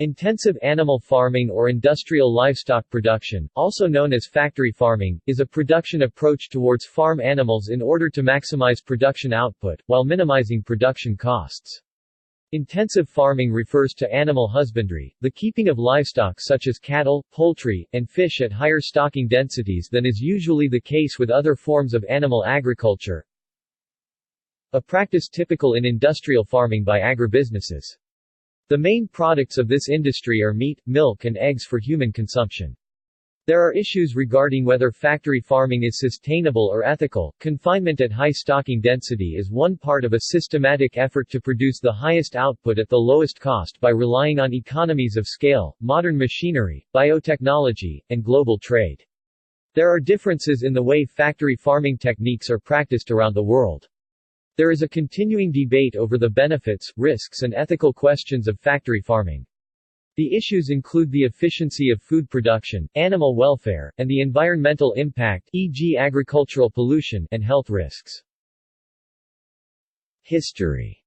Intensive animal farming or industrial livestock production, also known as factory farming, is a production approach towards farm animals in order to maximize production output, while minimizing production costs. Intensive farming refers to animal husbandry, the keeping of livestock such as cattle, poultry, and fish at higher stocking densities than is usually the case with other forms of animal agriculture, a practice typical in industrial farming by agribusinesses. The main products of this industry are meat, milk and eggs for human consumption. There are issues regarding whether factory farming is sustainable or ethical. Confinement at high stocking density is one part of a systematic effort to produce the highest output at the lowest cost by relying on economies of scale, modern machinery, biotechnology, and global trade. There are differences in the way factory farming techniques are practiced around the world. There is a continuing debate over the benefits, risks and ethical questions of factory farming. The issues include the efficiency of food production, animal welfare, and the environmental impact, e.g. agricultural pollution, and health risks. History.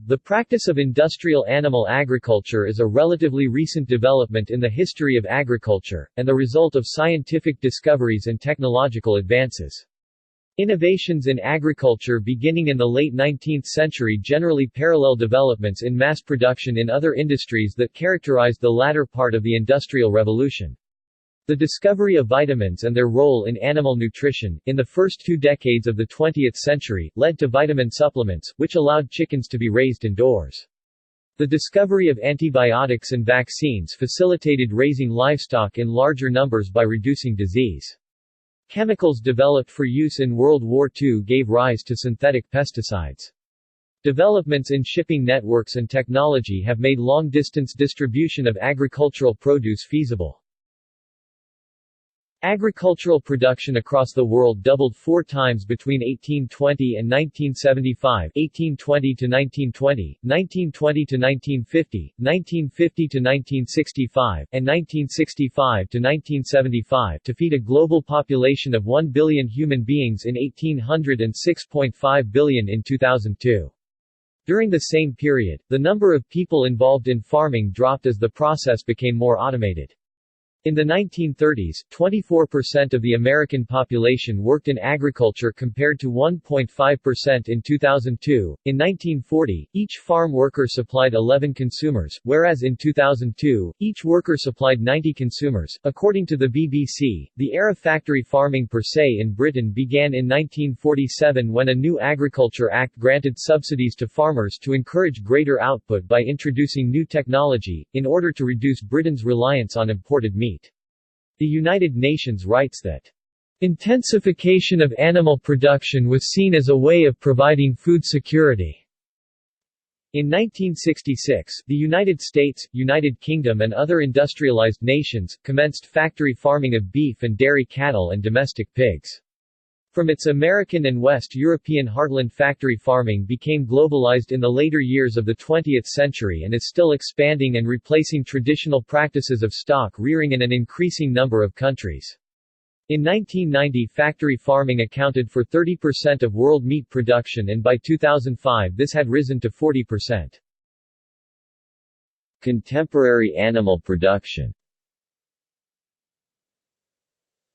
The practice of industrial animal agriculture is a relatively recent development in the history of agriculture, and the result of scientific discoveries and technological advances. Innovations in agriculture beginning in the late 19th century generally parallel developments in mass production in other industries that characterized the latter part of the Industrial Revolution. The discovery of vitamins and their role in animal nutrition, in the first 2 decades of the 20th century, led to vitamin supplements, which allowed chickens to be raised indoors. The discovery of antibiotics and vaccines facilitated raising livestock in larger numbers by reducing disease. Chemicals developed for use in World War II gave rise to synthetic pesticides. Developments in shipping networks and technology have made long-distance distribution of agricultural produce feasible. Agricultural production across the world doubled 4 times between 1820 and 1975, 1820 to 1920, 1920 to 1950, 1950 to 1965, and 1965 to 1975 to feed a global population of 1 billion human beings in 1800 and 6.5 billion in 2002. During the same period, the number of people involved in farming dropped as the process became more automated. In the 1930s, 24% of the American population worked in agriculture compared to 1.5% in 2002. In 1940, each farm worker supplied 11 consumers, whereas in 2002, each worker supplied 90 consumers. According to the BBC, the era factory farming per se in Britain began in 1947 when a new Agriculture Act granted subsidies to farmers to encourage greater output by introducing new technology, in order to reduce Britain's reliance on imported meat. The United Nations writes that intensification of animal production was seen as a way of providing food security. In 1966, the United States, United Kingdom and other industrialized nations, commenced factory farming of beef and dairy cattle and domestic pigs. From its American and West European heartland, factory farming became globalized in the later years of the 20th century and is still expanding and replacing traditional practices of stock rearing in an increasing number of countries. In 1990, factory farming accounted for 30% of world meat production, and by 2005 this had risen to 40%. Contemporary animal production.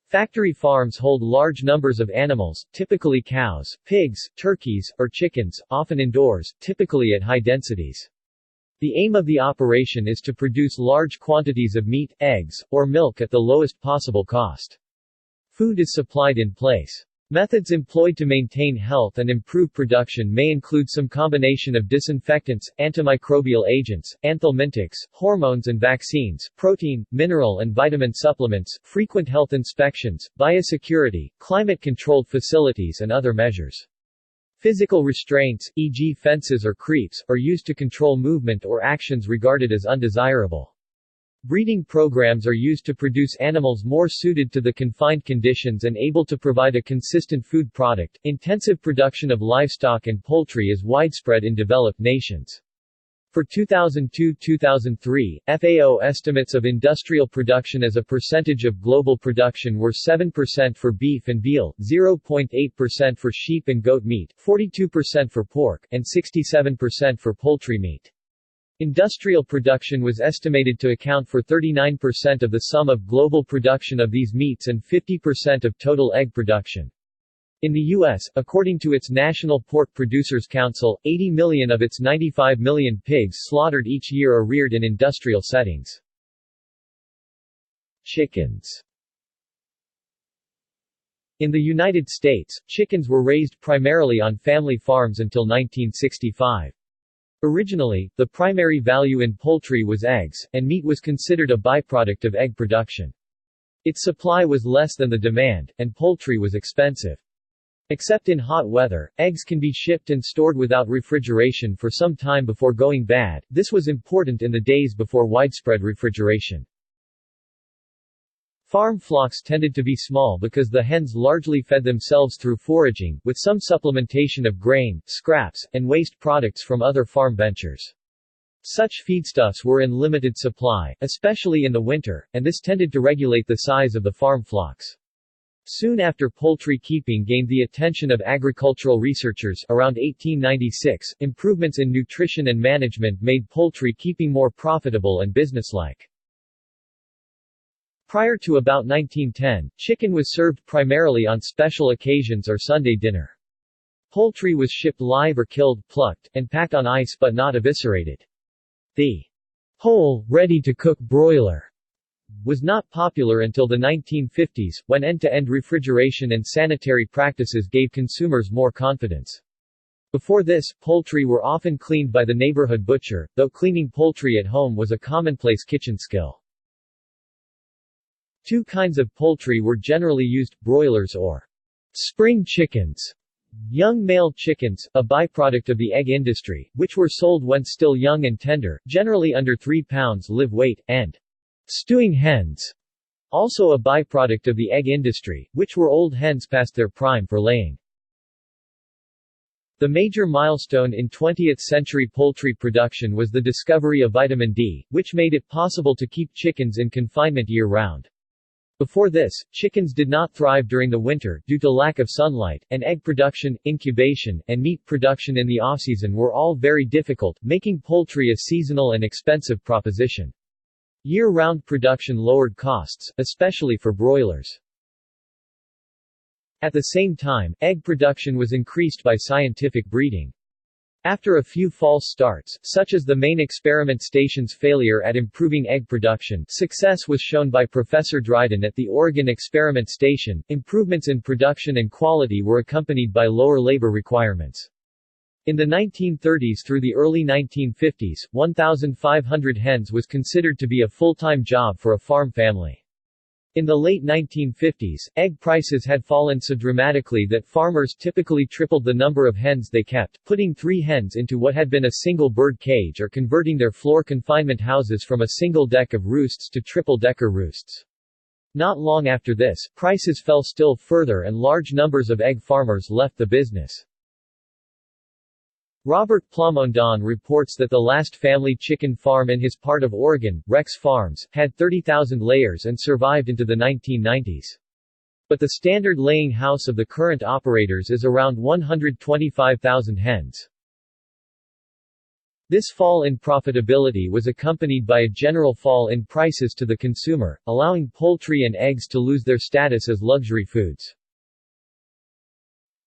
Factory farms hold large numbers of animals, typically cows, pigs, turkeys, or chickens, often indoors, typically at high densities. The aim of the operation is to produce large quantities of meat, eggs, or milk at the lowest possible cost. Food is supplied in place. Methods employed to maintain health and improve production may include some combination of disinfectants, antimicrobial agents, anthelmintics, hormones and vaccines, protein, mineral and vitamin supplements, frequent health inspections, biosecurity, climate-controlled facilities and other measures. Physical restraints, e.g. fences or creeps, are used to control movement or actions regarded as undesirable. Breeding programs are used to produce animals more suited to the confined conditions and able to provide a consistent food product. Intensive production of livestock and poultry is widespread in developed nations. For 2002-2003, FAO estimates of industrial production as a percentage of global production were 7% for beef and veal, 0.8% for sheep and goat meat, 42% for pork, and 67% for poultry meat. Industrial production was estimated to account for 39% of the sum of global production of these meats and 50% of total egg production. In the U.S., according to its National Pork Producers Council, 80 million of its 95 million pigs slaughtered each year are reared in industrial settings. Chickens. In the United States, chickens were raised primarily on family farms until 1965. Originally, the primary value in poultry was eggs, and meat was considered a byproduct of egg production. Its supply was less than the demand, and poultry was expensive. Except in hot weather, eggs can be shipped and stored without refrigeration for some time before going bad. This was important in the days before widespread refrigeration. Farm flocks tended to be small because the hens largely fed themselves through foraging, with some supplementation of grain, scraps, and waste products from other farm ventures. Such feedstuffs were in limited supply, especially in the winter, and this tended to regulate the size of the farm flocks. Soon after poultry keeping gained the attention of agricultural researchers around 1896, improvements in nutrition and management made poultry keeping more profitable and businesslike. Prior to about 1910, chicken was served primarily on special occasions or Sunday dinner. Poultry was shipped live or killed, plucked, and packed on ice but not eviscerated. The whole, ready-to-cook broiler was not popular until the 1950s, when end-to-end refrigeration and sanitary practices gave consumers more confidence. Before this, poultry were often cleaned by the neighborhood butcher, though cleaning poultry at home was a commonplace kitchen skill. Two kinds of poultry were generally used, broilers or spring chickens. Young male chickens, a byproduct of the egg industry, which were sold when still young and tender, generally under 3 pounds live weight, and stewing hens, also a byproduct of the egg industry, which were old hens past their prime for laying. The major milestone in 20th-century poultry production was the discovery of vitamin D, which made it possible to keep chickens in confinement year-round. Before this, chickens did not thrive during the winter due to lack of sunlight, and egg production, incubation, and meat production in the off-season were all very difficult, making poultry a seasonal and expensive proposition. Year-round production lowered costs, especially for broilers. At the same time, egg production was increased by scientific breeding. After a few false starts, such as the main experiment station's failure at improving egg production, success was shown by Professor Dryden at the Oregon Experiment Station. Improvements in production and quality were accompanied by lower labor requirements. In the 1930s through the early 1950s, 1,500 hens was considered to be a full-time job for a farm family. In the late 1950s, egg prices had fallen so dramatically that farmers typically tripled the number of hens they kept, putting 3 hens into what had been a single bird cage or converting their floor confinement houses from a single deck of roosts to triple-decker roosts. Not long after this, prices fell still further and large numbers of egg farmers left the business. Robert Plamondon reports that the last family chicken farm in his part of Oregon, Rex Farms, had 30,000 layers and survived into the 1990s. But the standard laying house of the current operators is around 125,000 hens. This fall in profitability was accompanied by a general fall in prices to the consumer, allowing poultry and eggs to lose their status as luxury foods.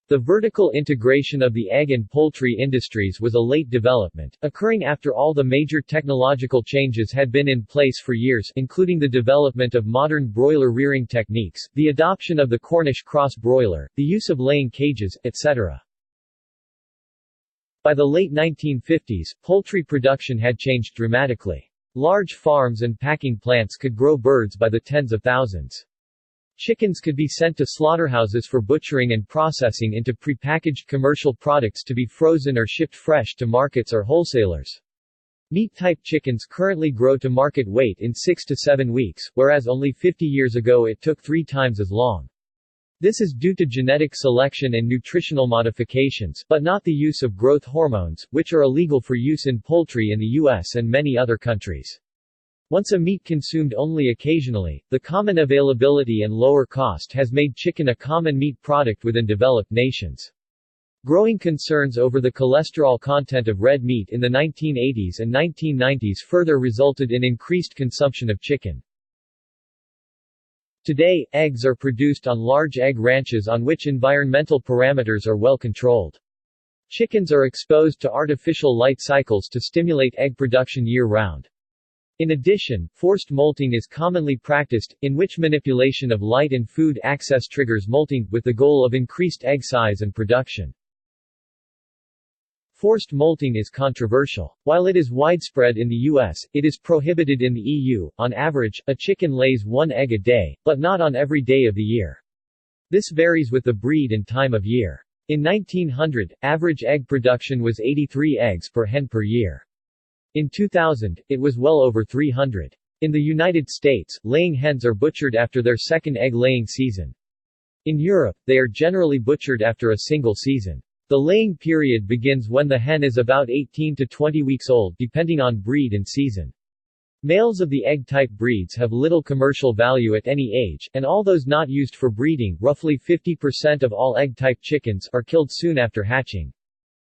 The vertical integration of the egg and poultry industries was a late development, occurring after all the major technological changes had been in place for years, including the development of modern broiler rearing techniques, the adoption of the Cornish cross broiler, the use of laying cages, etc. By the late 1950s, poultry production had changed dramatically. Large farms and packing plants could grow birds by the tens of thousands. Chickens could be sent to slaughterhouses for butchering and processing into prepackaged commercial products to be frozen or shipped fresh to markets or wholesalers. Meat-type chickens currently grow to market weight in 6 to 7 weeks, whereas only 50 years ago it took 3 times as long. This is due to genetic selection and nutritional modifications, but not the use of growth hormones, which are illegal for use in poultry in the U.S. and many other countries. Once a meat consumed only occasionally, the common availability and lower cost has made chicken a common meat product within developed nations. Growing concerns over the cholesterol content of red meat in the 1980s and 1990s further resulted in increased consumption of chicken. Today, eggs are produced on large egg ranches on which environmental parameters are well controlled. Chickens are exposed to artificial light cycles to stimulate egg production year-round. In addition, forced molting is commonly practiced, in which manipulation of light and food access triggers molting, with the goal of increased egg size and production. Forced molting is controversial. While it is widespread in the U.S., it is prohibited in the EU. On average, a chicken lays one egg a day, but not on every day of the year. This varies with the breed and time of year. In 1900, average egg production was 83 eggs per hen per year. In 2000, it was well over 300. In the United States, laying hens are butchered after their second egg-laying season. In Europe, they are generally butchered after a single season. The laying period begins when the hen is about 18 to 20 weeks old depending on breed and season. Males of the egg-type breeds have little commercial value at any age, and all those not used for breeding, roughly 50% of all egg-type chickens, are killed soon after hatching.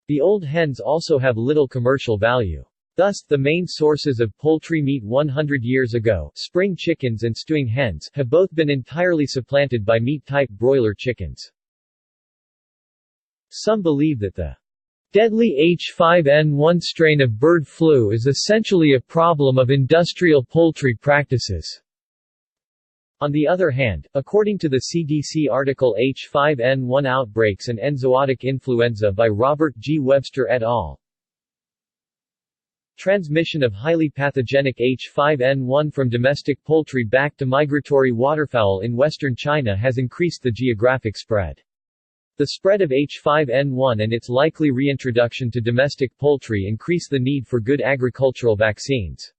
The old hens also have little commercial value. Thus, the main sources of poultry meat 100 years ago, spring chickens and stewing hens, have both been entirely supplanted by meat-type broiler chickens. Some believe that the deadly H5N1 strain of bird flu is essentially a problem of industrial poultry practices. On the other hand, according to the CDC article H5N1 Outbreaks and Enzootic Influenza by Robert G. Webster et al., transmission of highly pathogenic H5N1 from domestic poultry back to migratory waterfowl in western China has increased the geographic spread. The spread of H5N1 and its likely reintroduction to domestic poultry increase the need for good agricultural vaccines.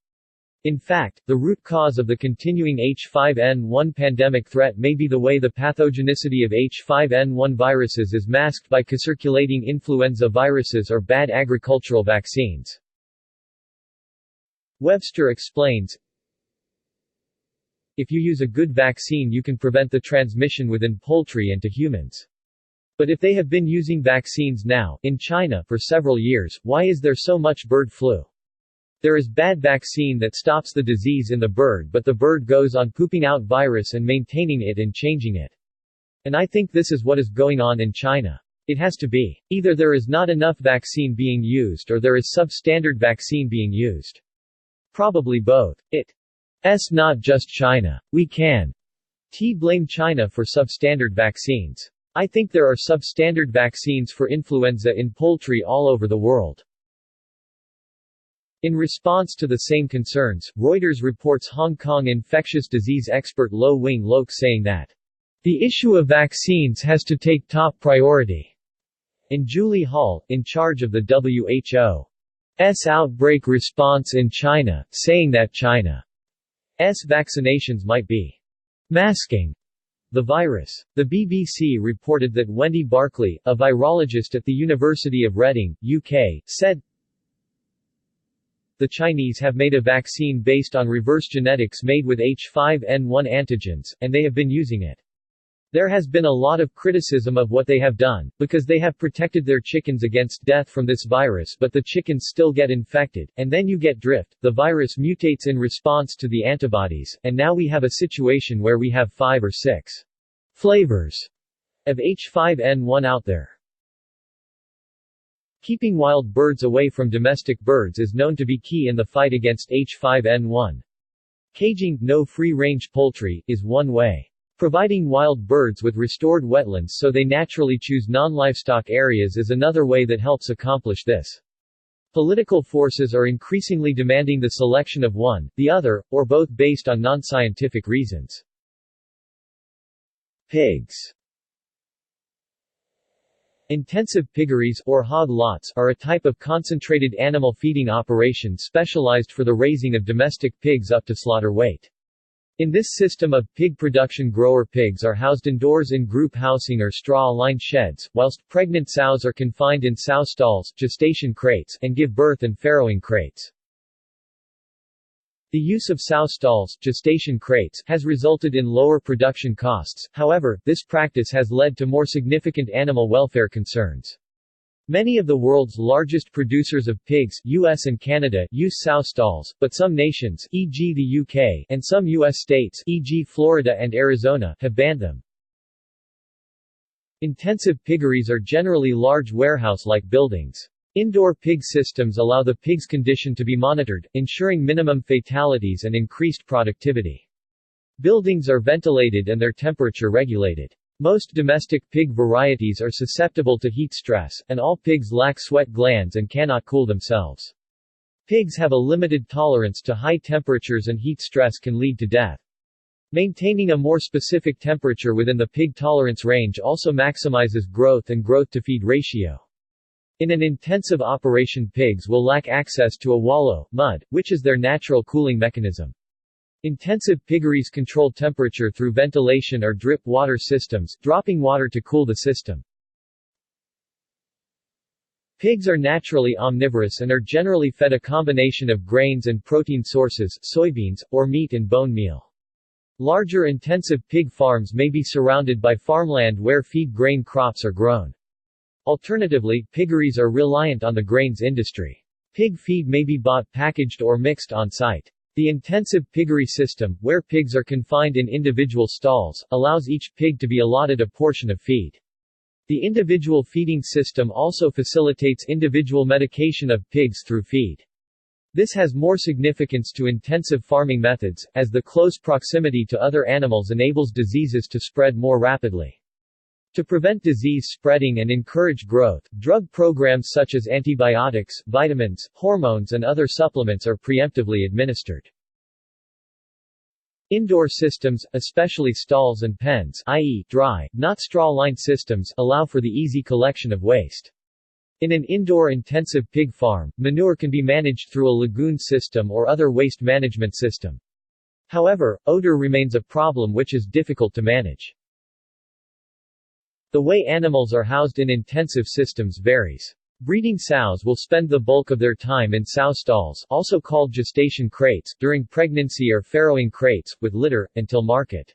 In fact, the root cause of the continuing H5N1 pandemic threat may be the way the pathogenicity of H5N1 viruses is masked by circulating influenza viruses or bad agricultural vaccines. Webster explains, if you use a good vaccine you can prevent the transmission within poultry and to humans. But if they have been using vaccines now, in China, for several years, why is there so much bird flu? There is bad vaccine that stops the disease in the bird but the bird goes on pooping out virus and maintaining it and changing it. And I think this is what is going on in China. It has to be. Either there is not enough vaccine being used or there is substandard vaccine being used. Probably both. It's not just China. We can't blame China for substandard vaccines. I think there are substandard vaccines for influenza in poultry all over the world. In response to the same concerns, Reuters reports Hong Kong infectious disease expert Lo Wing Lok saying that the issue of vaccines has to take top priority. And Julie Hall, in charge of the WHO's outbreak response in China, saying that China's vaccinations might be masking the virus. The BBC reported that Wendy Barclay, a virologist at the University of Reading, UK, said, the Chinese have made a vaccine based on reverse genetics made with H5N1 antigens, and they have been using it. There has been a lot of criticism of what they have done, because they have protected their chickens against death from this virus but the chickens still get infected, and then you get drift, the virus mutates in response to the antibodies, and now we have a situation where we have 5 or 6 flavors of H5N1 out there. Keeping wild birds away from domestic birds is known to be key in the fight against H5N1. Caging, no free-range poultry, is one way. Providing wild birds with restored wetlands so they naturally choose non-livestock areas is another way that helps accomplish this. Political forces are increasingly demanding the selection of one, the other, or both based on non-scientific reasons. Pigs. Intensive piggeries, or hog lots, are a type of concentrated animal feeding operation specialized for the raising of domestic pigs up to slaughter weight. In this system of pig production, grower pigs are housed indoors in group housing or straw-lined sheds, whilst pregnant sows are confined in sow stalls, gestation crates, and give birth in farrowing crates. The use of sow stalls, gestation crates, has resulted in lower production costs. However, this practice has led to more significant animal welfare concerns. Many of the world's largest producers of pigs, US and Canada, use sow stalls, but some nations, e.g. the UK, and some US states, e.g. Florida and Arizona, have banned them. Intensive piggeries are generally large warehouse-like buildings. Indoor pig systems allow the pig's condition to be monitored, ensuring minimum fatalities and increased productivity. Buildings are ventilated and their temperature regulated. Most domestic pig varieties are susceptible to heat stress, and all pigs lack sweat glands and cannot cool themselves. Pigs have a limited tolerance to high temperatures and heat stress can lead to death. Maintaining a more specific temperature within the pig tolerance range also maximizes growth and growth-to-feed ratio. In an intensive operation, pigs will lack access to a wallow, mud, which is their natural cooling mechanism. Intensive piggeries control temperature through ventilation or drip water systems, dropping water to cool the system. Pigs are naturally omnivorous and are generally fed a combination of grains and protein sources, soybeans, or meat and bone meal. Larger intensive pig farms may be surrounded by farmland where feed grain crops are grown. Alternatively, piggeries are reliant on the grains industry. Pig feed may be bought packaged or mixed on-site. The intensive piggery system, where pigs are confined in individual stalls, allows each pig to be allotted a portion of feed. The individual feeding system also facilitates individual medication of pigs through feed. This has more significance to intensive farming methods, as the close proximity to other animals enables diseases to spread more rapidly. To prevent disease spreading and encourage growth, drug programs such as antibiotics, vitamins, hormones and other supplements are preemptively administered. Indoor systems, especially stalls and pens, i.e., dry, not straw-lined systems, allow for the easy collection of waste. In an indoor intensive pig farm, manure can be managed through a lagoon system or other waste management system. However, odor remains a problem which is difficult to manage. The way animals are housed in intensive systems varies. Breeding sows will spend the bulk of their time in sow stalls, also called gestation crates, during pregnancy or farrowing crates, with litter, until market.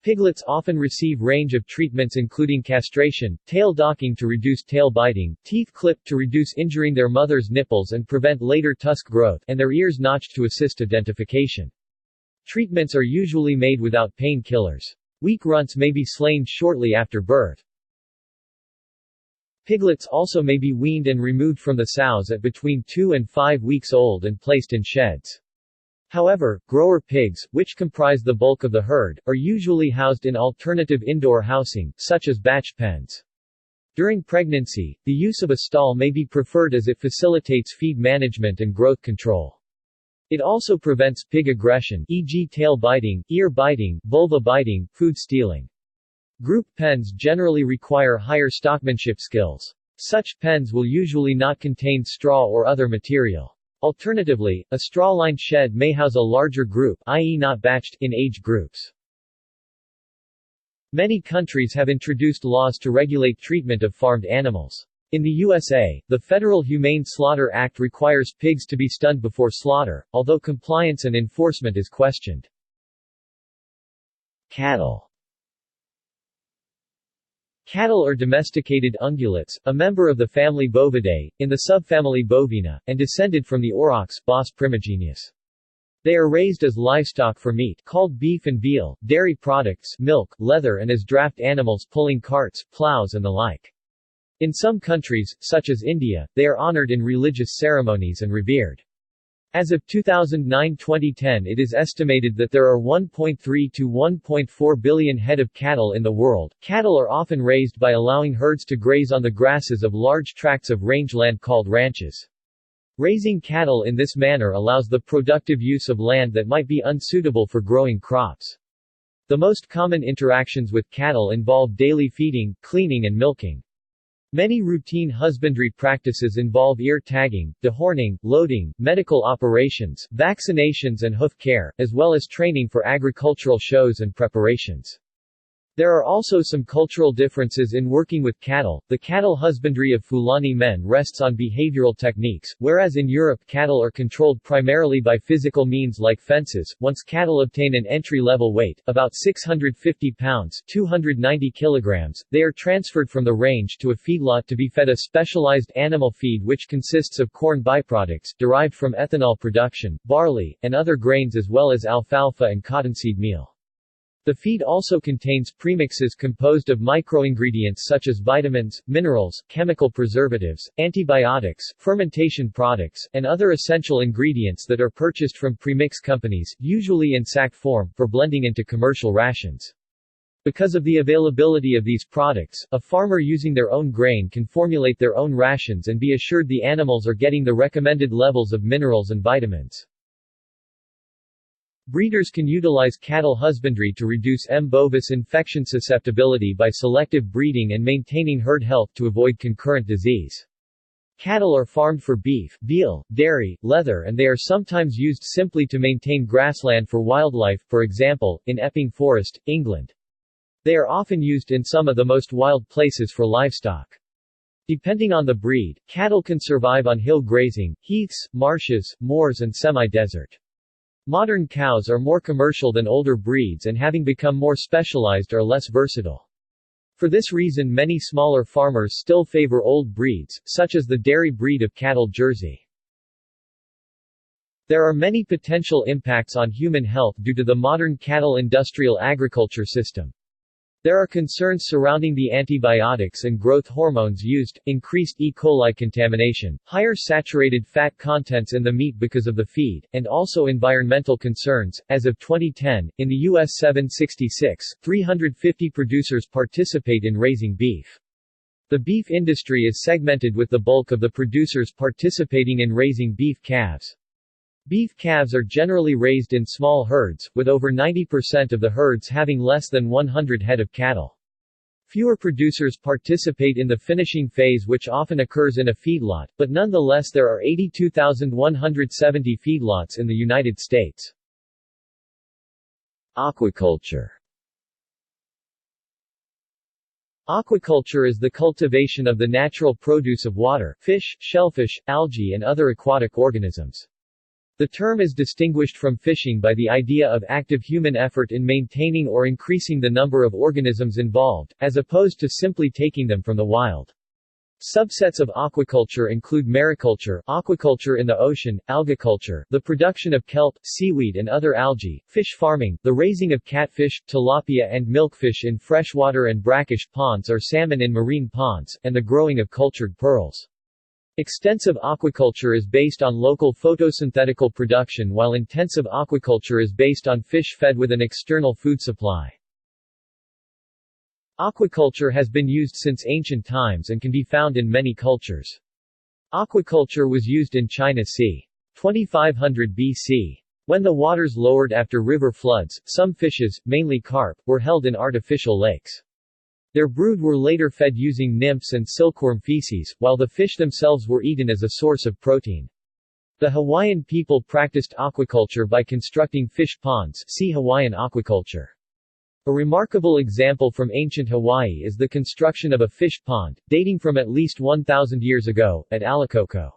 Piglets often receive range of treatments including castration, tail docking to reduce tail biting, teeth clipped to reduce injuring their mother's nipples and prevent later tusk growth, and their ears notched to assist identification. Treatments are usually made without painkillers. Weak runts may be slain shortly after birth. Piglets also may be weaned and removed from the sows at between 2 and 5 weeks old and placed in sheds. However, grower pigs, which comprise the bulk of the herd, are usually housed in alternative indoor housing, such as batch pens. During pregnancy, the use of a stall may be preferred as it facilitates feed management and growth control. It also prevents pig aggression, e.g. tail biting, ear biting, vulva biting, food stealing. Group pens generally require higher stockmanship skills. Such pens will usually not contain straw or other material. Alternatively, a straw-lined shed may house a larger group, i.e. not batched, in age groups. Many countries have introduced laws to regulate treatment of farmed animals. In the USA, the Federal Humane Slaughter Act requires pigs to be stunned before slaughter, although compliance and enforcement is questioned. Cattle. Cattle are domesticated ungulates, a member of the family Bovidae, in the subfamily Bovina, and descended from the aurochs, Bos primigenius. They are raised as livestock for meat, called beef and veal, dairy products, milk, leather, and as draft animals pulling carts, plows and the like. In some countries, such as India, they are honored in religious ceremonies and revered. As of 2009-2010, it is estimated that there are 1.3 to 1.4 billion head of cattle in the world. Cattle are often raised by allowing herds to graze on the grasses of large tracts of rangeland called ranches. Raising cattle in this manner allows the productive use of land that might be unsuitable for growing crops. The most common interactions with cattle involve daily feeding, cleaning and milking. Many routine husbandry practices involve ear tagging, dehorning, loading, medical operations, vaccinations and hoof care, as well as training for agricultural shows and preparations. There are also some cultural differences in working with cattle. The cattle husbandry of Fulani men rests on behavioral techniques, whereas in Europe cattle are controlled primarily by physical means like fences. Once cattle obtain an entry-level weight, about 650 pounds (290 kilograms), they are transferred from the range to a feedlot to be fed a specialized animal feed which consists of corn byproducts, derived from ethanol production, barley, and other grains as well as alfalfa and cottonseed meal. The feed also contains premixes composed of microingredients such as vitamins, minerals, chemical preservatives, antibiotics, fermentation products, and other essential ingredients that are purchased from premix companies, usually in sack form, for blending into commercial rations. Because of the availability of these products, a farmer using their own grain can formulate their own rations and be assured the animals are getting the recommended levels of minerals and vitamins. Breeders can utilize cattle husbandry to reduce M. bovis infection susceptibility by selective breeding and maintaining herd health to avoid concurrent disease. Cattle are farmed for beef, veal, dairy, leather, and they are sometimes used simply to maintain grassland for wildlife, for example, in Epping Forest, England. They are often used in some of the most wild places for livestock. Depending on the breed, cattle can survive on hill grazing, heaths, marshes, moors and semi-desert. Modern cows are more commercial than older breeds and having become more specialized are less versatile. For this reason many smaller farmers still favor old breeds, such as the dairy breed of cattle Jersey. There are many potential impacts on human health due to the modern cattle industrial agriculture system. There are concerns surrounding the antibiotics and growth hormones used, increased E. coli contamination, higher saturated fat contents in the meat because of the feed, and also environmental concerns. As of 2010, in the U.S. 766, 350 producers participate in raising beef. The beef industry is segmented with the bulk of the producers participating in raising beef calves. Beef calves are generally raised in small herds, with over 90% of the herds having less than 100 head of cattle. Fewer producers participate in the finishing phase which often occurs in a feedlot, but nonetheless there are 82,170 feedlots in the United States. Aquaculture. Aquaculture is the cultivation of the natural produce of water, fish, shellfish, algae and other aquatic organisms. The term is distinguished from fishing by the idea of active human effort in maintaining or increasing the number of organisms involved, as opposed to simply taking them from the wild. Subsets of aquaculture include mariculture, aquaculture in the ocean, algaculture, the production of kelp, seaweed and other algae, fish farming, the raising of catfish, tilapia and milkfish in freshwater and brackish ponds or salmon in marine ponds, and the growing of cultured pearls. Extensive aquaculture is based on local photosynthetical production while intensive aquaculture is based on fish fed with an external food supply. Aquaculture has been used since ancient times and can be found in many cultures. Aquaculture was used in China c. 2500 BC. When the waters lowered after river floods, some fishes, mainly carp, were held in artificial lakes. Their brood were later fed using nymphs and silkworm feces, while the fish themselves were eaten as a source of protein. The Hawaiian people practiced aquaculture by constructing fish ponds. See Hawaiian aquaculture. A remarkable example from ancient Hawaii is the construction of a fish pond, dating from at least 1,000 years ago, at Aquaculture.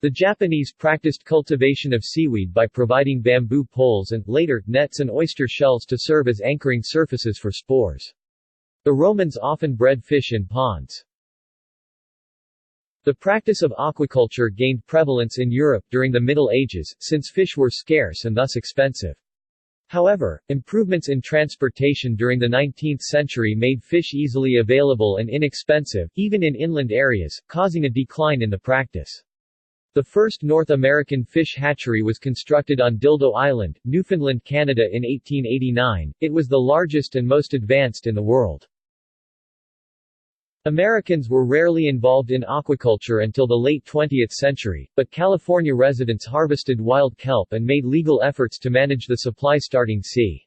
The Japanese practiced cultivation of seaweed by providing bamboo poles and, later, nets and oyster shells to serve as anchoring surfaces for spores. The Romans often bred fish in ponds. The practice of aquaculture gained prevalence in Europe during the Middle Ages, since fish were scarce and thus expensive. However, improvements in transportation during the 19th century made fish easily available and inexpensive, even in inland areas, causing a decline in the practice. The first North American fish hatchery was constructed on Dildo Island, Newfoundland, Canada in 1889. It was the largest and most advanced in the world. Americans were rarely involved in aquaculture until the late 20th century, but California residents harvested wild kelp and made legal efforts to manage the supply starting c.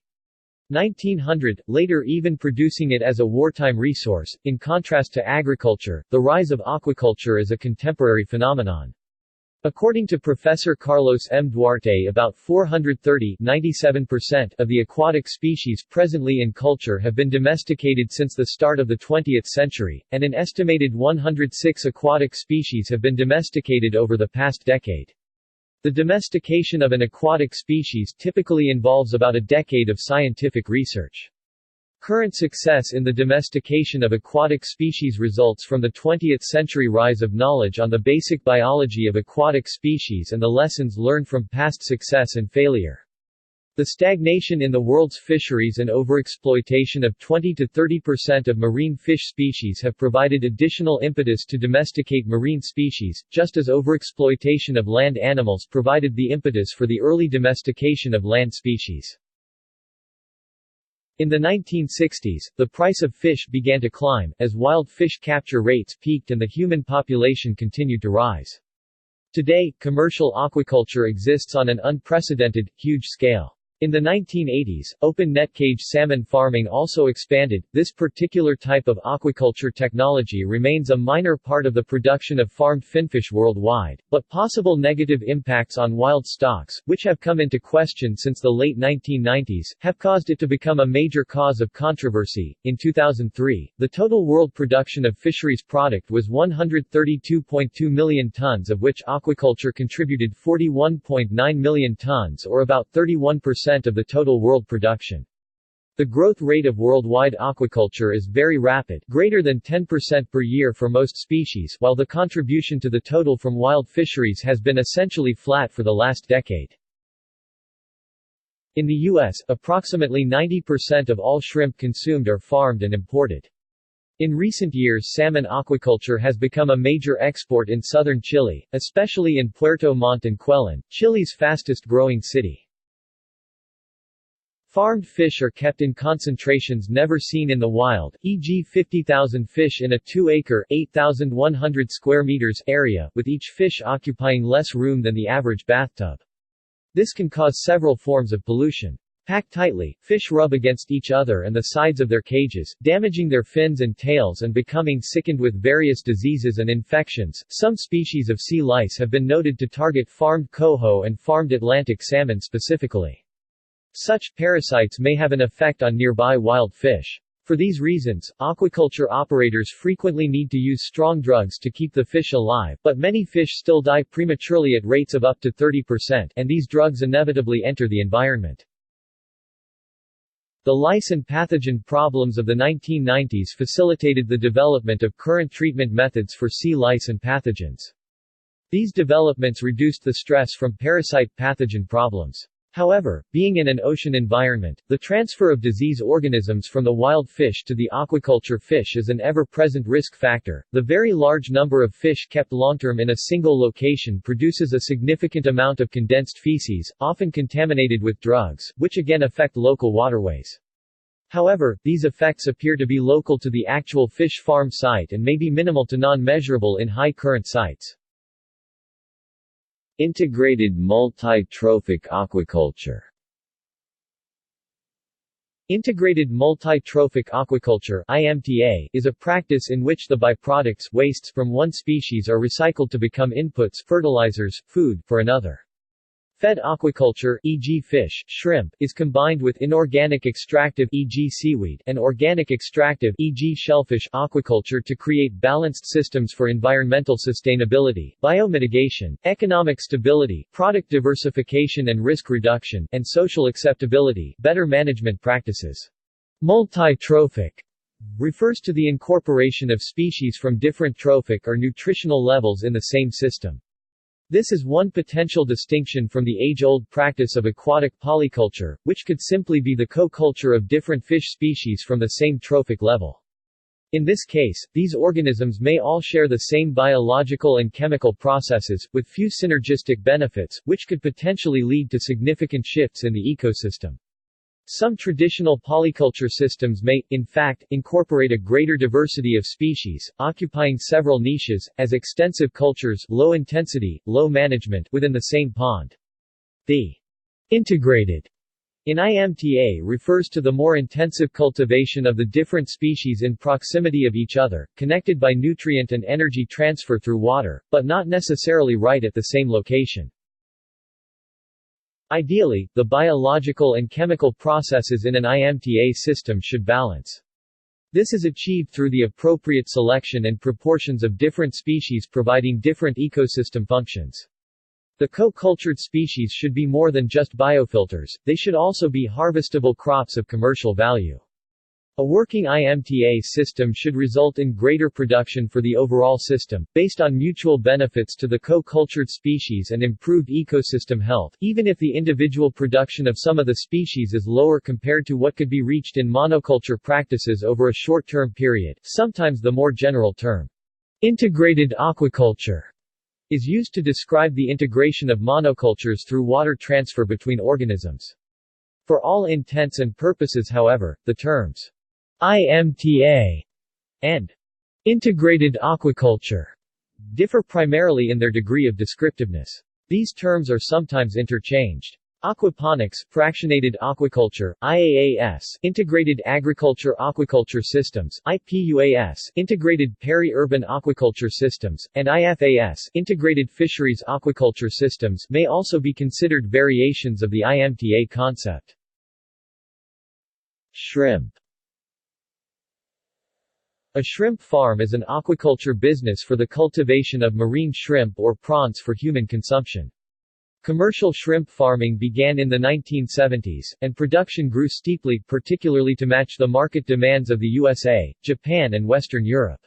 1900, later even producing it as a wartime resource. In contrast to agriculture, the rise of aquaculture is a contemporary phenomenon. According to Professor Carlos M. Duarte, about 430 (97%) of the aquatic species presently in culture have been domesticated since the start of the 20th century, and an estimated 106 aquatic species have been domesticated over the past decade. The domestication of an aquatic species typically involves about a decade of scientific research. Current success in the domestication of aquatic species results from the 20th-century rise of knowledge on the basic biology of aquatic species and the lessons learned from past success and failure. The stagnation in the world's fisheries and overexploitation of 20 to 30% of marine fish species have provided additional impetus to domesticate marine species, just as overexploitation of land animals provided the impetus for the early domestication of land species. In the 1960s, the price of fish began to climb, as wild fish capture rates peaked and the human population continued to rise. Today, commercial aquaculture exists on an unprecedented, huge scale. In the 1980s, open net cage salmon farming also expanded. This particular type of aquaculture technology remains a minor part of the production of farmed finfish worldwide, but possible negative impacts on wild stocks, which have come into question since the late 1990s, have caused it to become a major cause of controversy. In 2003, the total world production of fisheries product was 132.2 million tons, of which aquaculture contributed 41.9 million tons, or about 31% of the total world production. The growth rate of worldwide aquaculture is very rapid, greater than 10% per year for most species, while the contribution to the total from wild fisheries has been essentially flat for the last decade. In the U.S., approximately 90% of all shrimp consumed are farmed and imported. In recent years, salmon aquaculture has become a major export in southern Chile, especially in Puerto Montt and Quellón, Chile's fastest-growing city. Farmed fish are kept in concentrations never seen in the wild, e.g. 50,000 fish in a 2-acre (8,100 square meters) area, with each fish occupying less room than the average bathtub. This can cause several forms of pollution. Packed tightly, fish rub against each other and the sides of their cages, damaging their fins and tails and becoming sickened with various diseases and infections. Some species of sea lice have been noted to target farmed coho and farmed Atlantic salmon specifically. Such parasites may have an effect on nearby wild fish. For these reasons, aquaculture operators frequently need to use strong drugs to keep the fish alive, but many fish still die prematurely at rates of up to 30%, and these drugs inevitably enter the environment. The lice and pathogen problems of the 1990s facilitated the development of current treatment methods for sea lice and pathogens. These developments reduced the stress from parasite pathogen problems. However, being in an ocean environment, the transfer of disease organisms from the wild fish to the aquaculture fish is an ever-present risk factor. The very large number of fish kept long-term in a single location produces a significant amount of condensed feces, often contaminated with drugs, which again affect local waterways. However, these effects appear to be local to the actual fish farm site and may be minimal to non-measurable in high-current sites. Integrated multi-trophic aquaculture. Integrated multi-trophic aquaculture (IMTA) is a practice in which the byproducts wastes from one species are recycled to become inputs, fertilizers, food, for another. Fed aquaculture, e.g. fish, shrimp, is combined with inorganic extractive, e.g. seaweed, and organic extractive, e.g. shellfish, aquaculture to create balanced systems for environmental sustainability, biomitigation, economic stability, product diversification and risk reduction, and social acceptability, better management practices. Multi-trophic refers to the incorporation of species from different trophic or nutritional levels in the same system. This is one potential distinction from the age-old practice of aquatic polyculture, which could simply be the co-culture of different fish species from the same trophic level. In this case, these organisms may all share the same biological and chemical processes, with few synergistic benefits, which could potentially lead to significant shifts in the ecosystem. Some traditional polyculture systems may, in fact, incorporate a greater diversity of species, occupying several niches, as extensive cultures, low intensity, low management, within the same pond. The integrated In IMTA refers to the more intensive cultivation of the different species in proximity of each other, connected by nutrient and energy transfer through water, but not necessarily right at the same location. Ideally, the biological and chemical processes in an IMTA system should balance. This is achieved through the appropriate selection and proportions of different species providing different ecosystem functions. The co-cultured species should be more than just biofilters, they should also be harvestable crops of commercial value. A working IMTA system should result in greater production for the overall system, based on mutual benefits to the co-cultured species and improved ecosystem health, even if the individual production of some of the species is lower compared to what could be reached in monoculture practices over a short-term period. Sometimes the more general term, integrated aquaculture, is used to describe the integration of monocultures through water transfer between organisms. For all intents and purposes, however, the terms IMTA and integrated aquaculture differ primarily in their degree of descriptiveness. These terms are sometimes interchanged. Aquaponics, fractionated aquaculture, IAAS, integrated agriculture aquaculture systems, IPUAS, integrated peri-urban aquaculture systems, and IFAS, integrated fisheries aquaculture systems, may also be considered variations of the IMTA concept. Shrimp. A shrimp farm is an aquaculture business for the cultivation of marine shrimp or prawns for human consumption. Commercial shrimp farming began in the 1970s, and production grew steeply, particularly to match the market demands of the USA, Japan and Western Europe.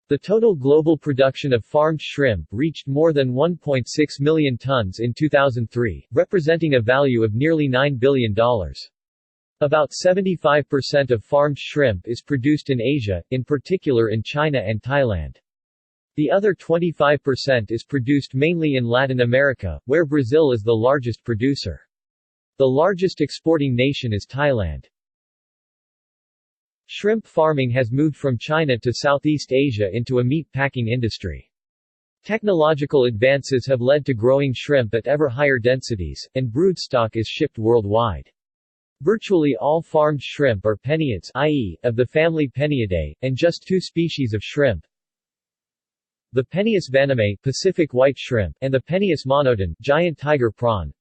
The total global production of farmed shrimp reached more than 1.6 million tons in 2003, representing a value of nearly $9 billion. About 75% of farmed shrimp is produced in Asia, in particular in China and Thailand. The other 25% is produced mainly in Latin America, where Brazil is the largest producer. The largest exporting nation is Thailand. Shrimp farming has moved from China to Southeast Asia into a meat packing industry. Technological advances have led to growing shrimp at ever higher densities, and broodstock is shipped worldwide. Virtually all farmed shrimp are penniads, i.e., of the family Penniidae, and just two species of shrimp, the Pennius vannamei, Pacific white shrimp, and the Pennius monodon, giant tiger prawn,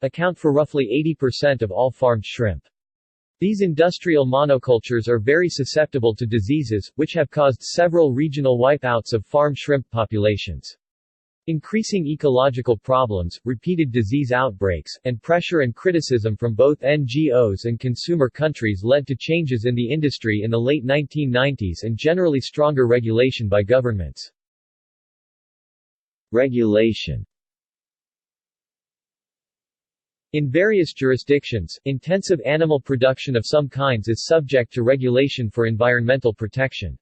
account for roughly 80% of all farmed shrimp. These industrial monocultures are very susceptible to diseases, which have caused several regional wipeouts of farmed shrimp populations. Increasing ecological problems, repeated disease outbreaks, and pressure and criticism from both NGOs and consumer countries led to changes in the industry in the late 1990s and generally stronger regulation by governments. Regulation. In various jurisdictions, intensive animal production of some kinds is subject to regulation for environmental protection.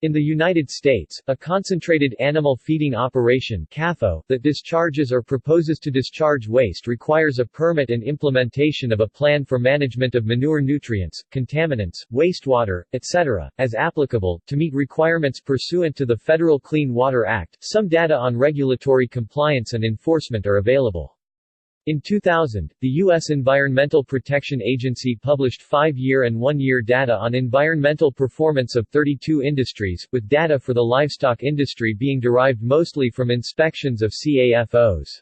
In the United States, a concentrated animal feeding operation (CAFO) that discharges or proposes to discharge waste requires a permit and implementation of a plan for management of manure nutrients, contaminants, wastewater, etc., as applicable, to meet requirements pursuant to the Federal Clean Water Act. Some data on regulatory compliance and enforcement are available. In 2000, the U.S. Environmental Protection Agency published 5-year and 1-year data on environmental performance of 32 industries, with data for the livestock industry being derived mostly from inspections of CAFOs.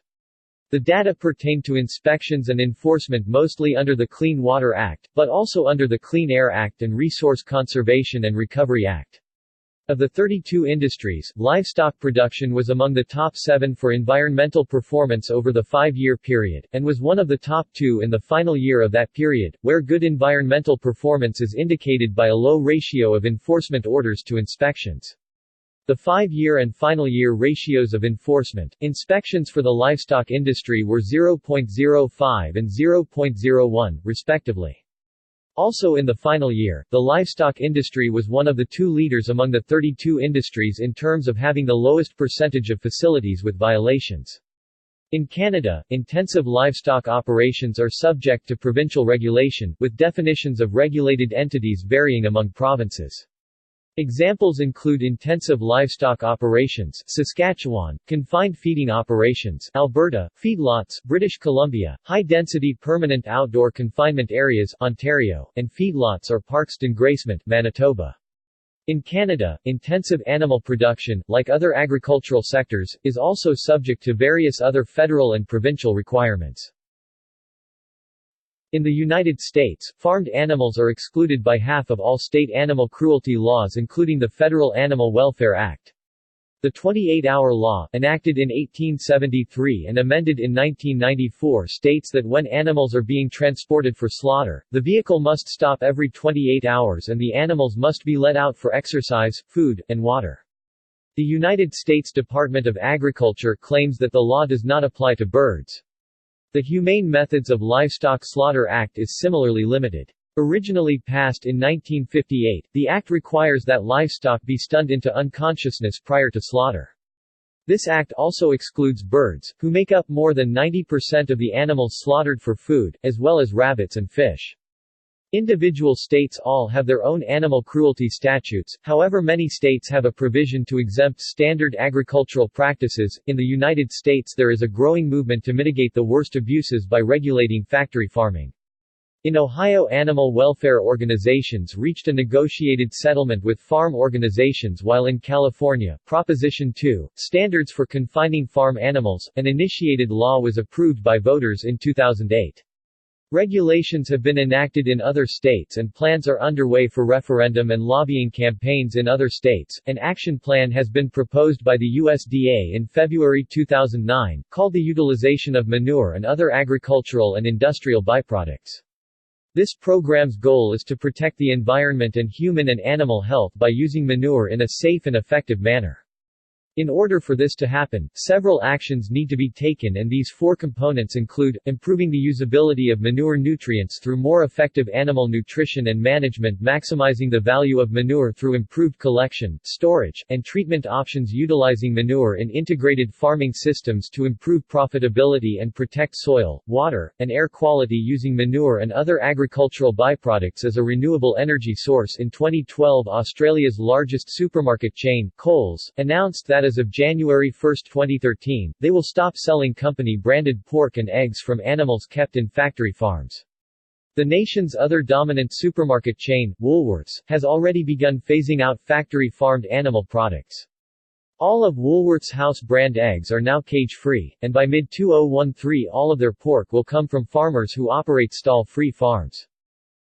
The data pertained to inspections and enforcement mostly under the Clean Water Act, but also under the Clean Air Act and Resource Conservation and Recovery Act. Of the 32 industries, livestock production was among the top 7 for environmental performance over the 5-year period, and was one of the top 2 in the final year of that period, where good environmental performance is indicated by a low ratio of enforcement orders to inspections. The 5-year and final year ratios of enforcement, inspections for the livestock industry were 0.05 and 0.01, respectively. Also in the final year, the livestock industry was one of the 2 leaders among the 32 industries in terms of having the lowest percentage of facilities with violations. In Canada, intensive livestock operations are subject to provincial regulation, with definitions of regulated entities varying among provinces. Examples include intensive livestock operations, Saskatchewan, confined feeding operations, Alberta, feedlots, British Columbia, high-density permanent outdoor confinement areas, Ontario, and feedlots or parks d'engracement, Manitoba. In Canada, intensive animal production, like other agricultural sectors, is also subject to various other federal and provincial requirements. In the United States, farmed animals are excluded by half of all state animal cruelty laws including the Federal Animal Welfare Act. The 28-hour law, enacted in 1873 and amended in 1994 states that when animals are being transported for slaughter, the vehicle must stop every 28 hours and the animals must be let out for exercise, food, and water. The United States Department of Agriculture claims that the law does not apply to birds. The Humane Methods of Livestock Slaughter Act is similarly limited. Originally passed in 1958, the act requires that livestock be stunned into unconsciousness prior to slaughter. This act also excludes birds, who make up more than 90% of the animals slaughtered for food, as well as rabbits and fish. Individual states all have their own animal cruelty statutes, however many states have a provision to exempt standard agricultural practices. In the United States there is a growing movement to mitigate the worst abuses by regulating factory farming. In Ohio, animal welfare organizations reached a negotiated settlement with farm organizations, while in California, Proposition 2, Standards for Confining Farm Animals, an initiated law was approved by voters in 2008. Regulations have been enacted in other states and plans are underway for referendum and lobbying campaigns in other states. An action plan has been proposed by the USDA in February 2009, called the Utilization of Manure and Other Agricultural and Industrial Byproducts. This program's goal is to protect the environment and human and animal health by using manure in a safe and effective manner. In order for this to happen, several actions need to be taken, and these four components include, improving the usability of manure nutrients through more effective animal nutrition and management, maximizing the value of manure through improved collection, storage, and treatment options, utilizing manure in integrated farming systems to improve profitability and protect soil, water, and air quality, using manure and other agricultural byproducts as a renewable energy source. In 2012, Australia's largest supermarket chain, Coles, announced that as of January 1, 2013, they will stop selling company-branded pork and eggs from animals kept in factory farms. The nation's other dominant supermarket chain, Woolworths, has already begun phasing out factory-farmed animal products. All of Woolworths' house brand eggs are now cage-free, and by mid-2013 all of their pork will come from farmers who operate stall-free farms.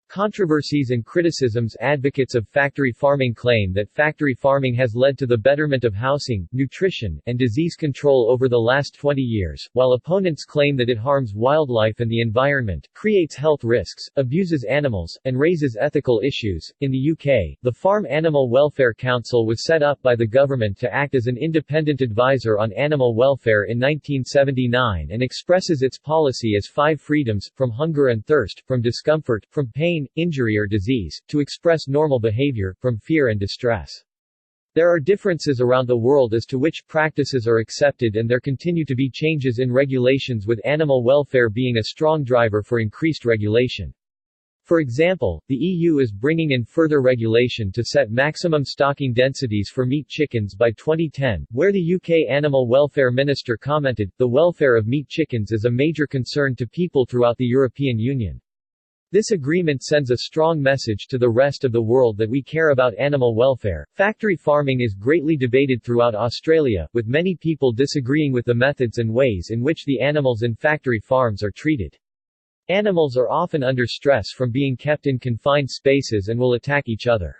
Controversies and Criticisms. Advocates of factory farming claim that factory farming has led to the betterment of housing, nutrition, and disease control over the last 20 years, while opponents claim that it harms wildlife and the environment, creates health risks, abuses animals, and raises ethical issues. In the UK, the Farm Animal Welfare Council was set up by the government to act as an independent advisor on animal welfare in 1979 and expresses its policy as 5 freedoms: from hunger and thirst, from discomfort, from pain, injury or disease, to express normal behavior, from fear and distress. There are differences around the world as to which practices are accepted, and there continue to be changes in regulations, with animal welfare being a strong driver for increased regulation. For example, the EU is bringing in further regulation to set maximum stocking densities for meat chickens by 2010, where the UK Animal Welfare Minister commented, "The welfare of meat chickens is a major concern to people throughout the European Union. This agreement sends a strong message to the rest of the world that we care about animal welfare." Factory farming is greatly debated throughout Australia, with many people disagreeing with the methods and ways in which the animals in factory farms are treated. Animals are often under stress from being kept in confined spaces and will attack each other.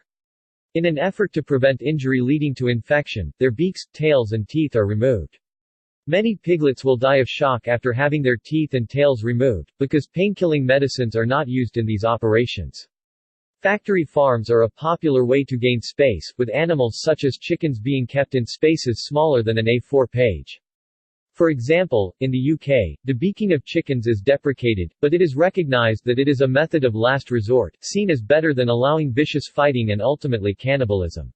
In an effort to prevent injury leading to infection, their beaks, tails and teeth are removed. Many piglets will die of shock after having their teeth and tails removed, because painkilling medicines are not used in these operations. Factory farms are a popular way to gain space, with animals such as chickens being kept in spaces smaller than an A4 page. For example, in the UK, debeaking of chickens is deprecated, but it is recognized that it is a method of last resort, seen as better than allowing vicious fighting and ultimately cannibalism.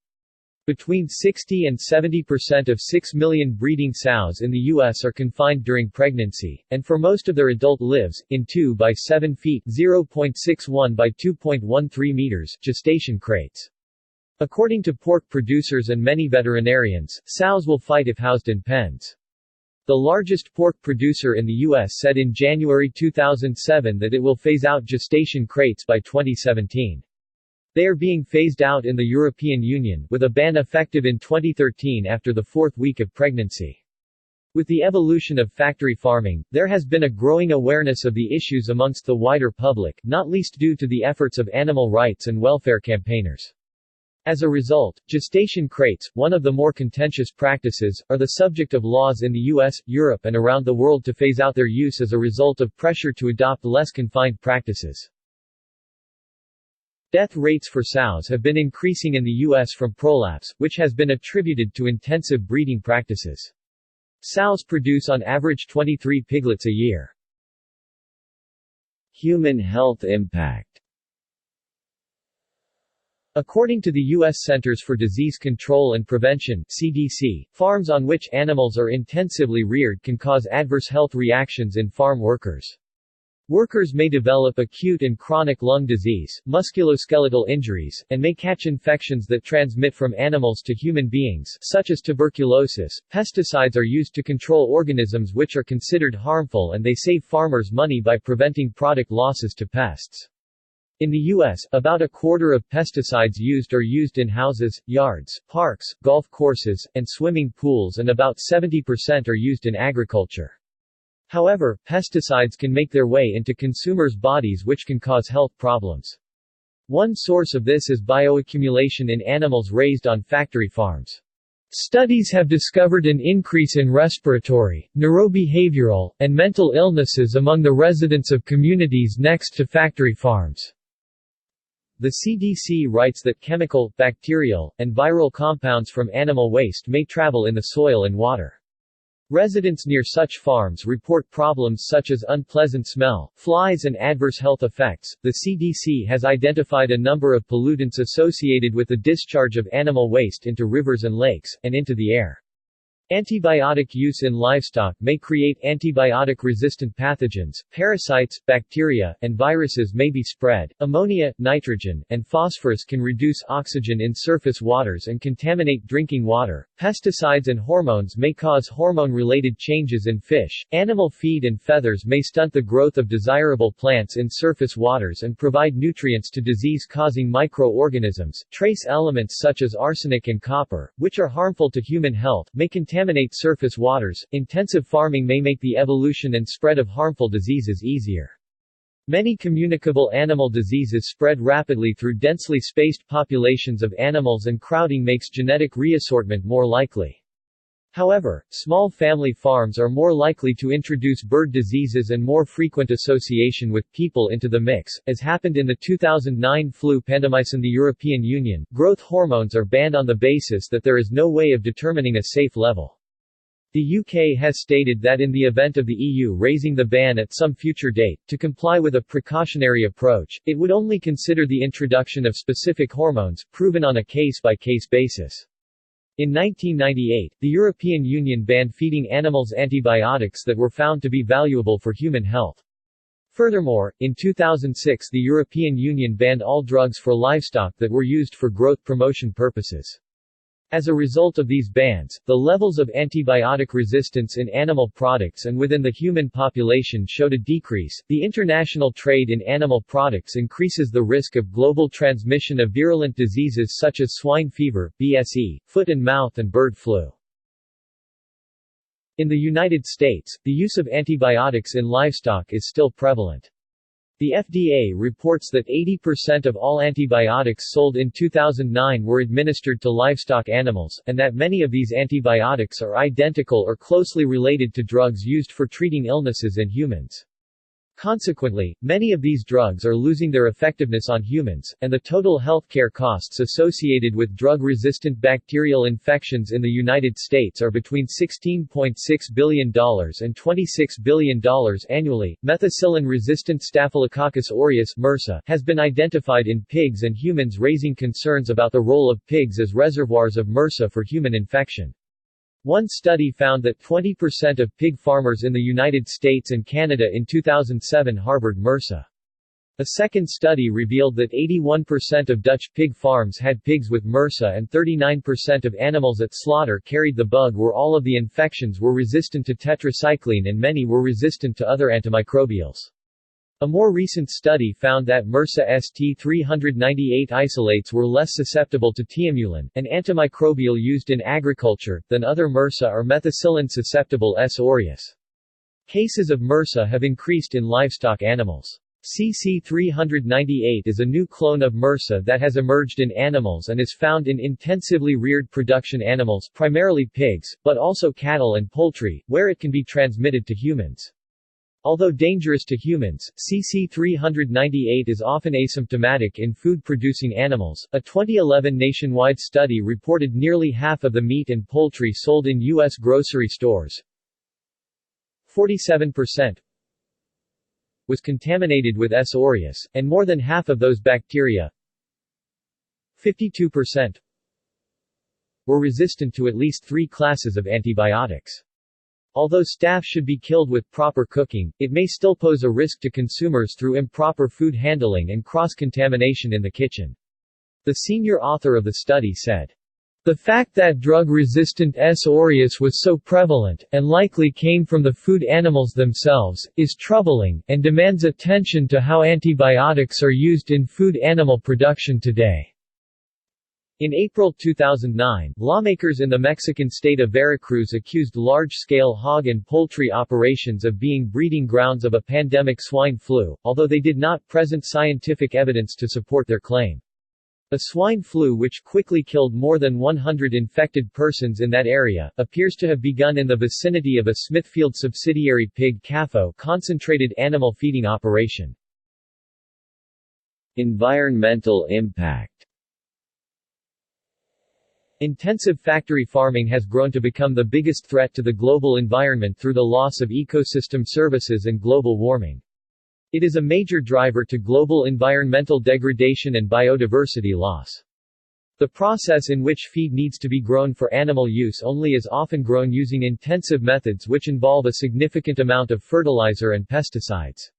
Between 60 and 70% of 6 million breeding sows in the U.S. are confined during pregnancy, and for most of their adult lives, in 2 by 7 feet (0.61 by 2.13 meters) gestation crates. According to pork producers and many veterinarians, sows will fight if housed in pens. The largest pork producer in the U.S. said in January 2007 that it will phase out gestation crates by 2017. They are being phased out in the European Union, with a ban effective in 2013 after the fourth week of pregnancy. With the evolution of factory farming, there has been a growing awareness of the issues amongst the wider public, not least due to the efforts of animal rights and welfare campaigners. As a result, gestation crates, one of the more contentious practices, are the subject of laws in the US, Europe and around the world to phase out their use as a result of pressure to adopt less confined practices. Death rates for sows have been increasing in the U.S. from prolapse, which has been attributed to intensive breeding practices. Sows produce on average 23 piglets a year. Human health impact. According to the U.S. Centers for Disease Control and Prevention (CDC), farms on which animals are intensively reared can cause adverse health reactions in farm workers. Workers may develop acute and chronic lung disease, musculoskeletal injuries, and may catch infections that transmit from animals to human beings, such as tuberculosis. Pesticides are used to control organisms which are considered harmful, and they save farmers money by preventing product losses to pests. In the U.S., about a quarter of pesticides used are used in houses, yards, parks, golf courses, and swimming pools, and about 70% are used in agriculture. However, pesticides can make their way into consumers' bodies, which can cause health problems. One source of this is bioaccumulation in animals raised on factory farms. Studies have discovered an increase in respiratory, neurobehavioral, and mental illnesses among the residents of communities next to factory farms. The CDC writes that chemical, bacterial, and viral compounds from animal waste may travel in the soil and water. Residents near such farms report problems such as unpleasant smell, flies, and adverse health effects. The CDC has identified a number of pollutants associated with the discharge of animal waste into rivers and lakes, and into the air. Antibiotic use in livestock may create antibiotic-resistant pathogens, parasites, bacteria, and viruses may be spread. Ammonia, nitrogen, and phosphorus can reduce oxygen in surface waters and contaminate drinking water. Pesticides and hormones may cause hormone-related changes in fish. Animal feed and feathers may stunt the growth of desirable plants in surface waters and provide nutrients to disease-causing microorganisms. Trace elements such as arsenic and copper, which are harmful to human health, may contaminate surface waters. Intensive farming may make the evolution and spread of harmful diseases easier. Many communicable animal diseases spread rapidly through densely spaced populations of animals, and crowding makes genetic reassortment more likely. However, small family farms are more likely to introduce bird diseases and more frequent association with people into the mix, as happened in the 2009 flu pandemic. In the European Union, growth hormones are banned on the basis that there is no way of determining a safe level. The UK has stated that in the event of the EU raising the ban at some future date, to comply with a precautionary approach, it would only consider the introduction of specific hormones, proven on a case-by-case basis. In 1998, the European Union banned feeding animals antibiotics that were found to be valuable for human health. Furthermore, in 2006 the European Union banned all drugs for livestock that were used for growth promotion purposes. As a result of these bans, the levels of antibiotic resistance in animal products and within the human population showed a decrease. The international trade in animal products increases the risk of global transmission of virulent diseases such as swine fever, BSE, foot and mouth, and bird flu. In the United States, the use of antibiotics in livestock is still prevalent. The FDA reports that 80% of all antibiotics sold in 2009 were administered to livestock animals, and that many of these antibiotics are identical or closely related to drugs used for treating illnesses in humans. Consequently, many of these drugs are losing their effectiveness on humans, and the total healthcare costs associated with drug-resistant bacterial infections in the United States are between $16.6 billion and $26 billion annually. Methicillin-resistant Staphylococcus aureus (MRSA) has been identified in pigs and humans, raising concerns about the role of pigs as reservoirs of MRSA for human infection. One study found that 20% of pig farmers in the United States and Canada in 2007 harbored MRSA. A second study revealed that 81% of Dutch pig farms had pigs with MRSA and 39% of animals at slaughter carried the bug where all of the infections were resistant to tetracycline and many were resistant to other antimicrobials. A more recent study found that MRSA ST398 isolates were less susceptible to tiamulin, an antimicrobial used in agriculture, than other MRSA or methicillin-susceptible S. aureus. Cases of MRSA have increased in livestock animals. CC398 is a new clone of MRSA that has emerged in animals and is found in intensively reared production animals, primarily pigs, but also cattle and poultry, where it can be transmitted to humans. Although dangerous to humans, CC398 is often asymptomatic in food-producing animals. A 2011 nationwide study reported nearly half of the meat and poultry sold in U.S. grocery stores, 47%, was contaminated with S. aureus, and more than half of those bacteria, 52%, were resistant to at least 3 classes of antibiotics. Although staph should be killed with proper cooking, it may still pose a risk to consumers through improper food handling and cross-contamination in the kitchen. The senior author of the study said, "The fact that drug-resistant S. aureus was so prevalent, and likely came from the food animals themselves, is troubling, and demands attention to how antibiotics are used in food animal production today." In April 2009, lawmakers in the Mexican state of Veracruz accused large-scale hog and poultry operations of being breeding grounds of a pandemic swine flu, although they did not present scientific evidence to support their claim. A swine flu which quickly killed more than 100 infected persons in that area, appears to have begun in the vicinity of a Smithfield subsidiary pig CAFO concentrated animal feeding operation. Environmental impact. Intensive factory farming has grown to become the biggest threat to the global environment through the loss of ecosystem services and global warming. It is a major driver to global environmental degradation and biodiversity loss. The process in which feed needs to be grown for animal use only is often grown using intensive methods which involve a significant amount of fertilizer and pesticides.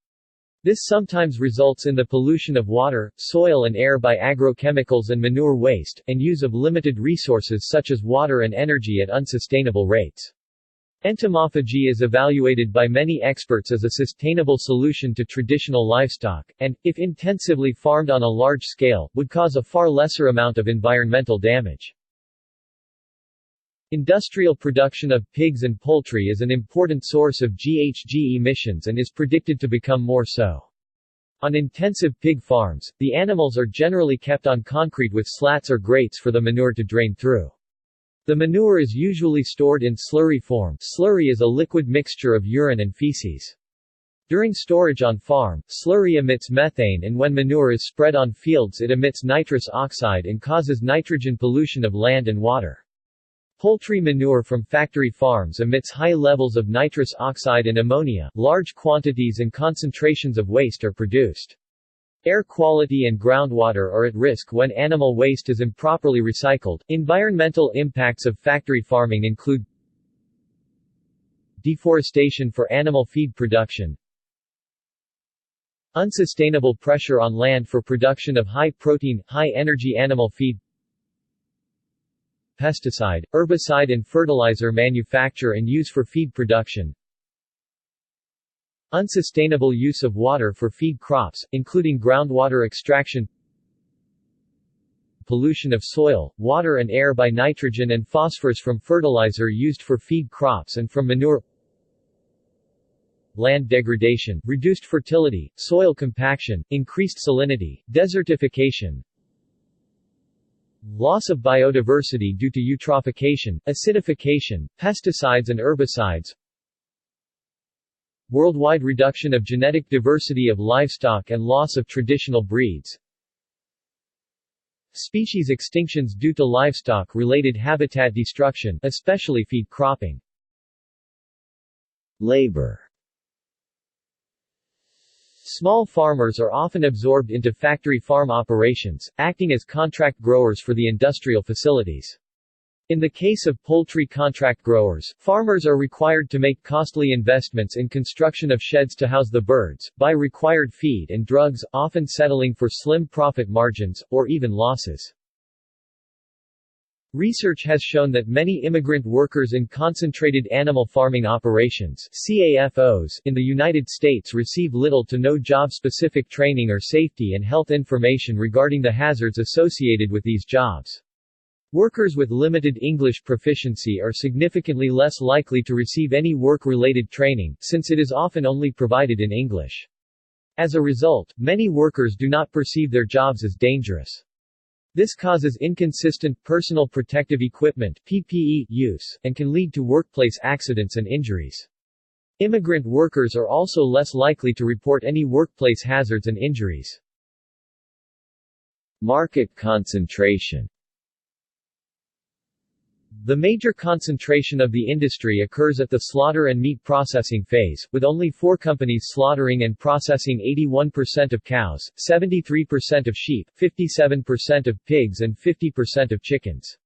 This sometimes results in the pollution of water, soil and air by agrochemicals and manure waste, and use of limited resources such as water and energy at unsustainable rates. Entomophagy is evaluated by many experts as a sustainable solution to traditional livestock, and, if intensively farmed on a large scale, would cause a far lesser amount of environmental damage. Industrial production of pigs and poultry is an important source of GHG emissions and is predicted to become more so. On intensive pig farms, the animals are generally kept on concrete with slats or grates for the manure to drain through. The manure is usually stored in slurry form. Slurry is a liquid mixture of urine and feces. During storage on farm, slurry emits methane, and when manure is spread on fields it emits nitrous oxide and causes nitrogen pollution of land and water. Poultry manure from factory farms emits high levels of nitrous oxide and ammonia. Large quantities and concentrations of waste are produced. Air quality and groundwater are at risk when animal waste is improperly recycled. Environmental impacts of factory farming include deforestation for animal feed production, unsustainable pressure on land for production of high-protein, high-energy animal feed, pesticide, herbicide and fertilizer manufacture and use for feed production, unsustainable use of water for feed crops, including groundwater extraction, pollution of soil, water and air by nitrogen and phosphorus from fertilizer used for feed crops and from manure, land degradation, reduced fertility, soil compaction, increased salinity, desertification, loss of biodiversity due to eutrophication, acidification, pesticides and herbicides, worldwide reduction of genetic diversity of livestock and loss of traditional breeds, species extinctions due to livestock-related habitat destruction, especially feed cropping. Labor. Small farmers are often absorbed into factory farm operations, acting as contract growers for the industrial facilities. In the case of poultry contract growers, farmers are required to make costly investments in construction of sheds to house the birds, buy required feed and drugs, often settling for slim profit margins, or even losses. Research has shown that many immigrant workers in concentrated animal farming operations (CAFOs) in the United States receive little to no job-specific training or safety and health information regarding the hazards associated with these jobs. Workers with limited English proficiency are significantly less likely to receive any work-related training, since it is often only provided in English. As a result, many workers do not perceive their jobs as dangerous. This causes inconsistent personal protective equipment (PPE) use, and can lead to workplace accidents and injuries. Immigrant workers are also less likely to report any workplace hazards and injuries. Market concentration. The major concentration of the industry occurs at the slaughter and meat processing phase, with only 4 companies slaughtering and processing 81% of cows, 73% of sheep, 57% of pigs and 50% of chickens.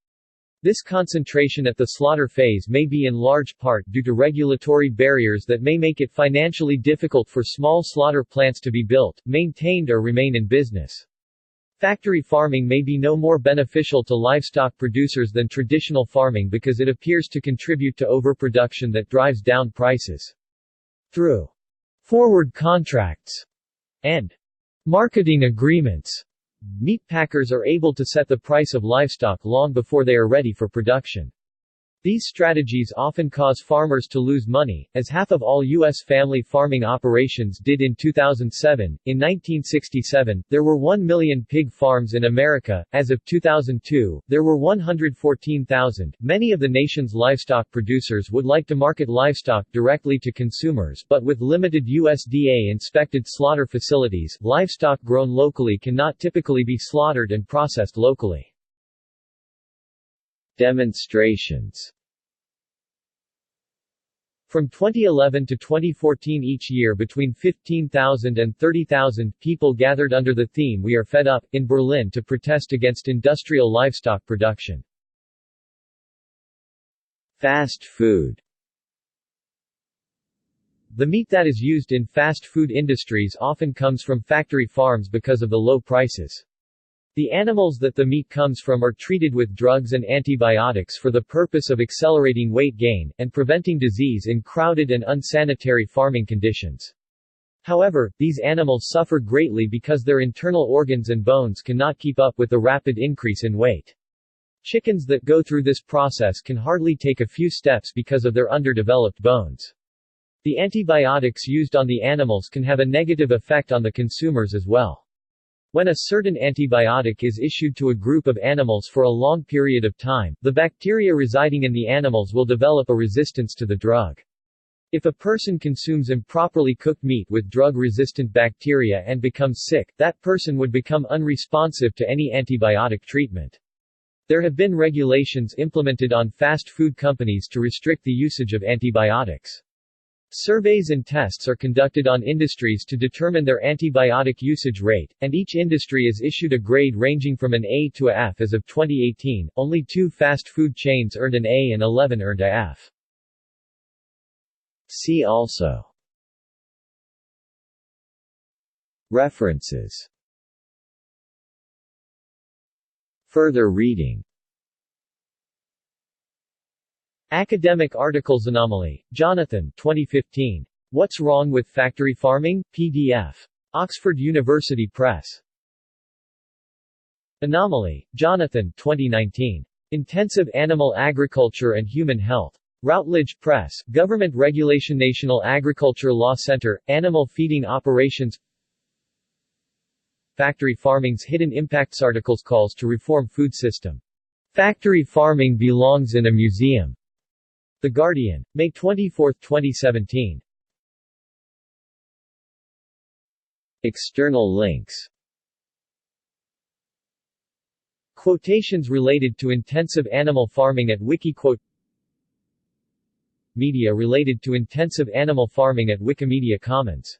This concentration at the slaughter phase may be in large part due to regulatory barriers that may make it financially difficult for small slaughter plants to be built, maintained or remain in business. Factory farming may be no more beneficial to livestock producers than traditional farming because it appears to contribute to overproduction that drives down prices. Through forward contracts and marketing agreements, meat packers are able to set the price of livestock long before they are ready for production. These strategies often cause farmers to lose money, as half of all U.S. family farming operations did in 2007. In 1967, there were 1 million pig farms in America. As of 2002, there were 114,000. Many of the nation's livestock producers would like to market livestock directly to consumers, but with limited USDA-inspected slaughter facilities, livestock grown locally cannot typically be slaughtered and processed locally. Demonstrations. From 2011 to 2014 each year between 15,000 and 30,000 people gathered under the theme "We are fed up" in Berlin to protest against industrial livestock production. Fast food. The meat that is used in fast food industries often comes from factory farms because of the low prices. The animals that the meat comes from are treated with drugs and antibiotics for the purpose of accelerating weight gain, and preventing disease in crowded and unsanitary farming conditions. However, these animals suffer greatly because their internal organs and bones cannot keep up with the rapid increase in weight. Chickens that go through this process can hardly take a few steps because of their underdeveloped bones. The antibiotics used on the animals can have a negative effect on the consumers as well. When a certain antibiotic is issued to a group of animals for a long period of time, the bacteria residing in the animals will develop a resistance to the drug. If a person consumes improperly cooked meat with drug-resistant bacteria and becomes sick, that person would become unresponsive to any antibiotic treatment. There have been regulations implemented on fast food companies to restrict the usage of antibiotics. Surveys and tests are conducted on industries to determine their antibiotic usage rate, and each industry is issued a grade ranging from an A to a F. As of 2018, only 2 fast food chains earned an A and 11 earned a F. See also. References. Further reading. Academic Articles. Anomaly, Jonathan 2015. What's Wrong with Factory Farming? PDF. Oxford University Press. Anomaly, Jonathan 2019. Intensive Animal Agriculture and Human Health. Routledge Press, Government Regulation. National Agriculture Law Center, Animal Feeding Operations. Factory Farming's Hidden Impacts. Articles. Calls to Reform Food System. Factory Farming Belongs in a Museum. The Guardian. May 24, 2017. External links. Quotations related to intensive animal farming at Wikiquote. Media related to intensive animal farming at Wikimedia Commons.